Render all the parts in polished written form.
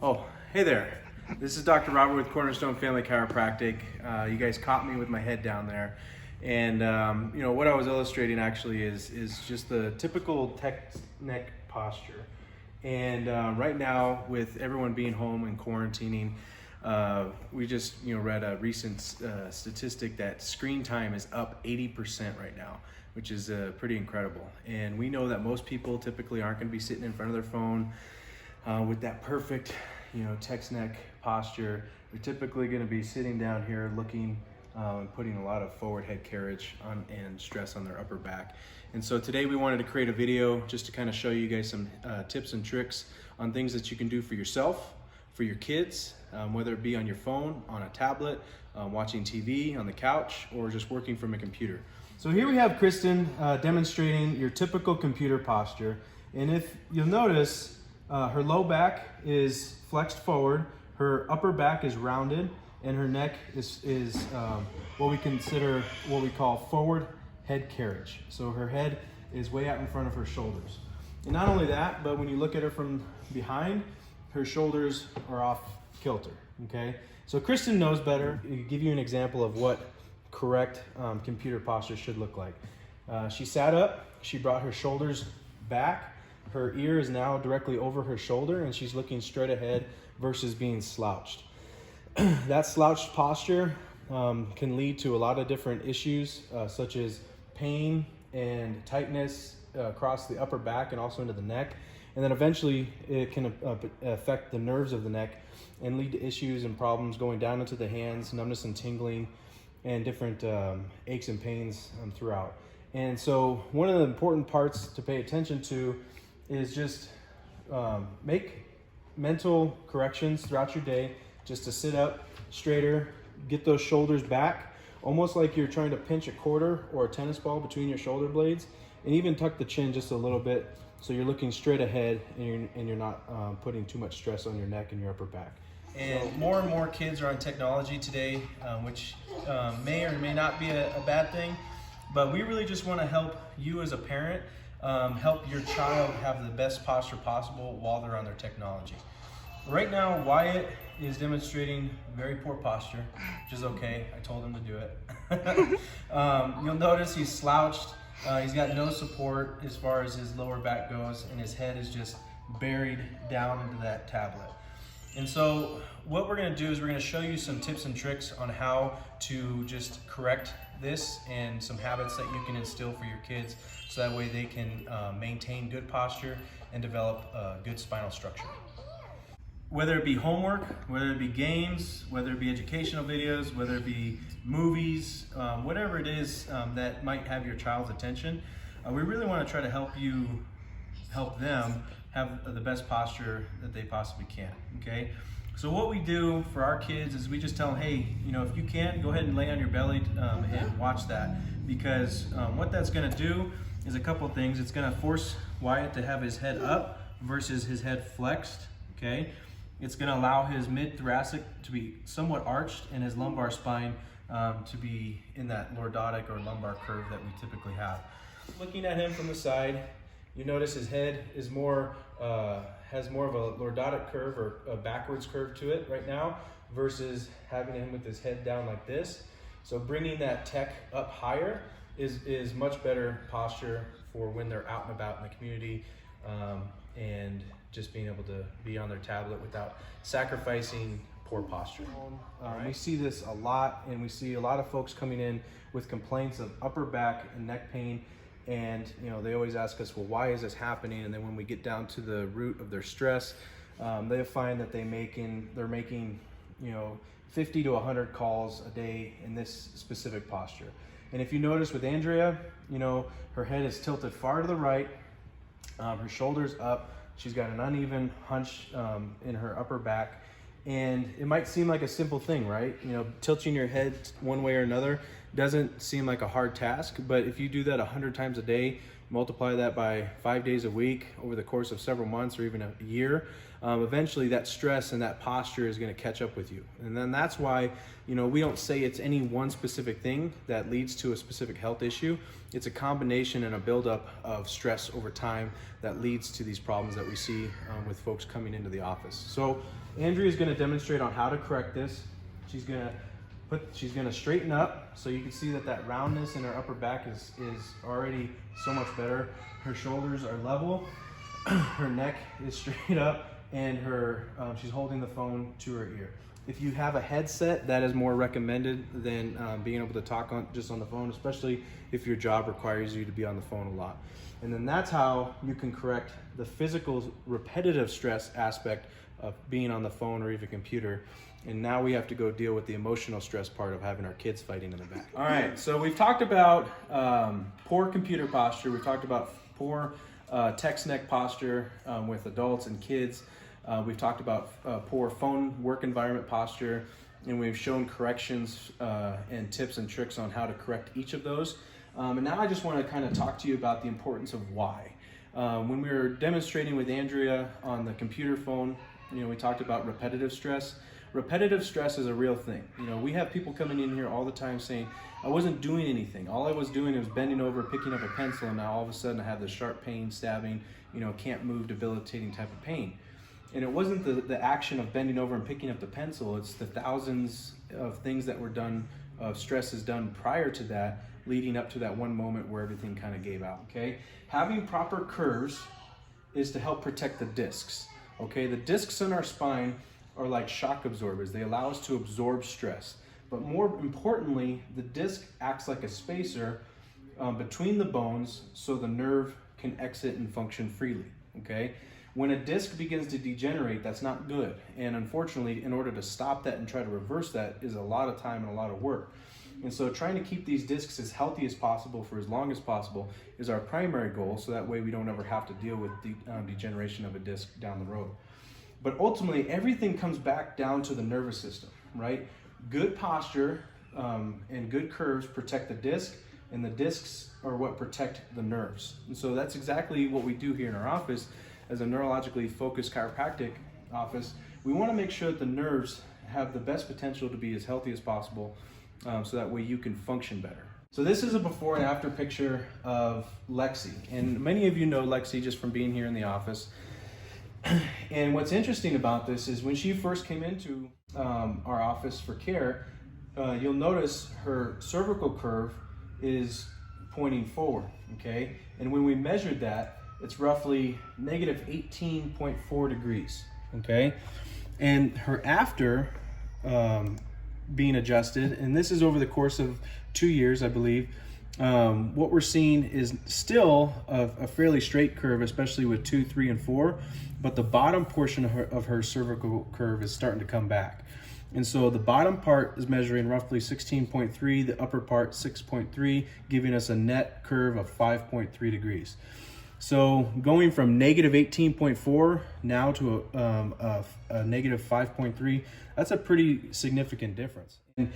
Oh, hey there. This is Dr. Robert with Cornerstone Family Chiropractic. You guys caught me with my head down there. And what I was illustrating actually is just the typical tech neck posture. And right now, with everyone being home and quarantining, we just read a recent statistic that screen time is up 80% right now, which is pretty incredible. And we know that most people typically aren't going to be sitting in front of their phone with that perfect text neck posture. They're typically going to be sitting down here looking and putting a lot of forward head carriage on and stress on their upper back. And so today we wanted to create a video just to kind of show you guys some tips and tricks on things that you can do for yourself, for your kids, whether it be on your phone, on a tablet, watching TV, on the couch, or just working from a computer. So here we have Kristen demonstrating your typical computer posture. And if you'll notice, her low back is flexed forward, her upper back is rounded, and her neck is what we call forward head carriage. So her head is way out in front of her shoulders. And not only that, but when you look at her from behind, her shoulders are off kilter, okay? So Kristen knows better. I'll give you an example of what correct computer posture should look like. She sat up, she brought her shoulders back, her ear is now directly over her shoulder, and she's looking straight ahead versus being slouched. That slouched posture can lead to a lot of different issues, such as pain and tightness across the upper back and also into the neck. And then eventually it can affect the nerves of the neck and lead to issues and problems going down into the hands, numbness and tingling, and different aches and pains throughout. And so one of the important parts to pay attention to is just make mental corrections throughout your day, just to sit up straighter, get those shoulders back, almost like you're trying to pinch a quarter or a tennis ball between your shoulder blades, and even tuck the chin just a little bit so you're looking straight ahead and you're not putting too much stress on your neck and your upper back. And more kids are on technology today, which may or may not be a bad thing, but we really just want to help you as a parent help your child have the best posture possible while they're on their technology. Right now, Wyatt is demonstrating very poor posture, which is okay. I told him to do it. You'll notice he's slouched. He's got no support as far as his lower back goes, and his head is just buried down into that tablet. And so what we're gonna do is we're gonna show you some tips and tricks on how to just correct this and some habits that you can instill for your kids so that way they can maintain good posture and develop good spinal structure. Whether it be homework, whether it be games, whether it be educational videos, whether it be movies, whatever it is that might have your child's attention, we really want to try to help them have the best posture that they possibly can, okay? So what we do for our kids is we just tell them, hey, if you can, go ahead and lay on your belly and watch that, because what that's gonna do is a couple of things. It's gonna force Wyatt to have his head up versus his head flexed, okay? It's gonna allow his mid-thoracic to be somewhat arched and his lumbar spine to be in that lordotic or lumbar curve that we typically have. Looking at him from the side, you notice his head is has more of a lordotic curve or a backwards curve to it right now versus having him with his head down like this. So bringing that tech up higher is much better posture for when they're out and about in the community and just being able to be on their tablet without sacrificing poor posture. We see this a lot, and we see a lot of folks coming in with complaints of upper back and neck pain. And they always ask us, well, why is this happening? And then when we get down to the root of their stress, they find that they're making 50 to 100 calls a day in this specific posture. And if you notice with Andrea, her head is tilted far to the right, her shoulders up, she's got an uneven hunch in her upper back. And it might seem like a simple thing, right? Tilting your head one way or another doesn't seem like a hard task, but if you do that 100 times a day, multiply that by 5 days a week over the course of several months or even a year, eventually that stress and that posture is going to catch up with you. And then that's why, we don't say it's any one specific thing that leads to a specific health issue. It's a combination and a buildup of stress over time that leads to these problems that we see with folks coming into the office. So Andrea is going to demonstrate on how to correct this. She's going to straighten up, so you can see that roundness in her upper back is already so much better. Her shoulders are level, her neck is straight up, and she's holding the phone to her ear. If you have a headset, that is more recommended than being able to talk just on the phone, especially if your job requires you to be on the phone a lot. And then that's how you can correct the physical repetitive stress aspect of being on the phone or even computer. And now we have to go deal with the emotional stress part of having our kids fighting in the back. All right, so we've talked about poor computer posture. We've talked about poor text neck posture with adults and kids. We've talked about poor phone work environment posture, and we've shown corrections and tips and tricks on how to correct each of those. And now I just want to kind of talk to you about the importance of why. When we were demonstrating with Andrea on the computer phone, we talked about repetitive stress. Repetitive stress is a real thing. We have people coming in here all the time saying, I wasn't doing anything. All I was doing was bending over, picking up a pencil, and now all of a sudden I have this sharp pain, stabbing, can't move, debilitating type of pain. And it wasn't the action of bending over and picking up the pencil, it's the thousands of things that were done, of stresses done prior to that, leading up to that one moment where everything kind of gave out, okay? Having proper curves is to help protect the discs, okay? The discs in our spine are like shock absorbers. They allow us to absorb stress. But more importantly, the disc acts like a spacer between the bones so the nerve can exit and function freely, okay? When a disc begins to degenerate, that's not good. And unfortunately, in order to stop that and try to reverse that is a lot of time and a lot of work. And so trying to keep these discs as healthy as possible for as long as possible is our primary goal, so that way we don't ever have to deal with the degeneration of a disc down the road. But ultimately, everything comes back down to the nervous system, right? Good posture and good curves protect the disc, and the discs are what protect the nerves. And so that's exactly what we do here in our office as a neurologically focused chiropractic office. We want to make sure that the nerves have the best potential to be as healthy as possible, so that way you can function better. So this is a before and after picture of Lexi. And many of you know Lexi just from being here in the office. And what's interesting about this is when she first came into our office for care, you'll notice her cervical curve is pointing forward, okay? And when we measured that, it's roughly negative 18.4 degrees, okay? And her after being adjusted, and this is over the course of 2 years, I believe, what we're seeing is still a fairly straight curve, especially with 2, 3, and 4, but the bottom portion of her cervical curve is starting to come back. And so the bottom part is measuring roughly 16.3, the upper part 6.3, giving us a net curve of 5.3 degrees. So going from negative 18.4 now to a negative 5.3, that's a pretty significant difference. And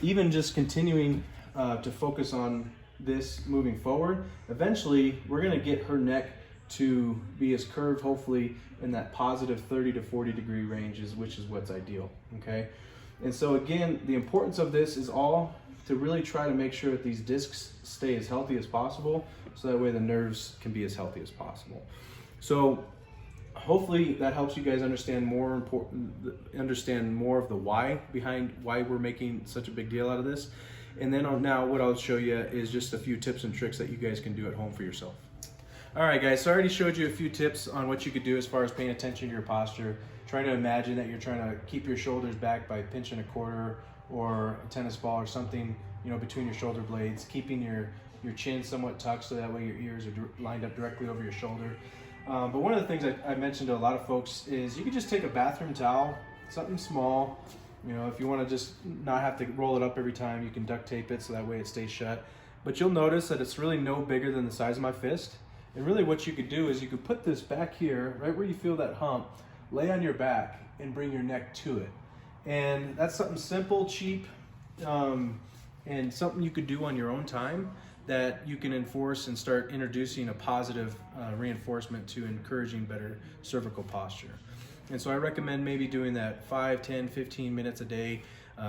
even just continuing to focus on this moving forward, eventually we're going to get her neck to be as curved, hopefully in that positive 30 to 40 degree ranges, which is what's ideal, okay? And so again, the importance of this is all to really try to make sure that these discs stay as healthy as possible, so that way the nerves can be as healthy as possible. So hopefully that helps you guys understand more of the why behind why we're making such a big deal out of this. And then now what I'll show you is just a few tips and tricks that you guys can do at home for yourself. All right, guys, so I already showed you a few tips on what you could do as far as paying attention to your posture. Trying to imagine that you're trying to keep your shoulders back by pinching a quarter or a tennis ball or something, between your shoulder blades, keeping your chin somewhat tucked so that way your ears are lined up directly over your shoulder. But one of the things I mentioned to a lot of folks is you could just take a bathroom towel, something small. If you want to just not have to roll it up every time, you can duct tape it so that way it stays shut. But you'll notice that it's really no bigger than the size of my fist. And really what you could do is you could put this back here, right where you feel that hump, lay on your back and bring your neck to it. And that's something simple, cheap, and something you could do on your own time that you can enforce and start introducing a positive reinforcement to encouraging better cervical posture. And so I recommend maybe doing that 5, 10, 15 minutes a day,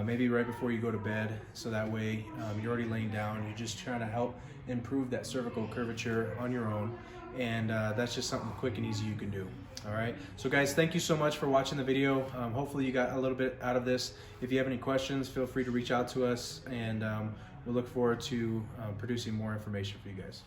maybe right before you go to bed. So that way you're already laying down, you're just trying to help improve that cervical curvature on your own. And that's just something quick and easy you can do. All right, so guys, thank you so much for watching the video. Hopefully you got a little bit out of this. If you have any questions, feel free to reach out to us, and we'll look forward to producing more information for you guys.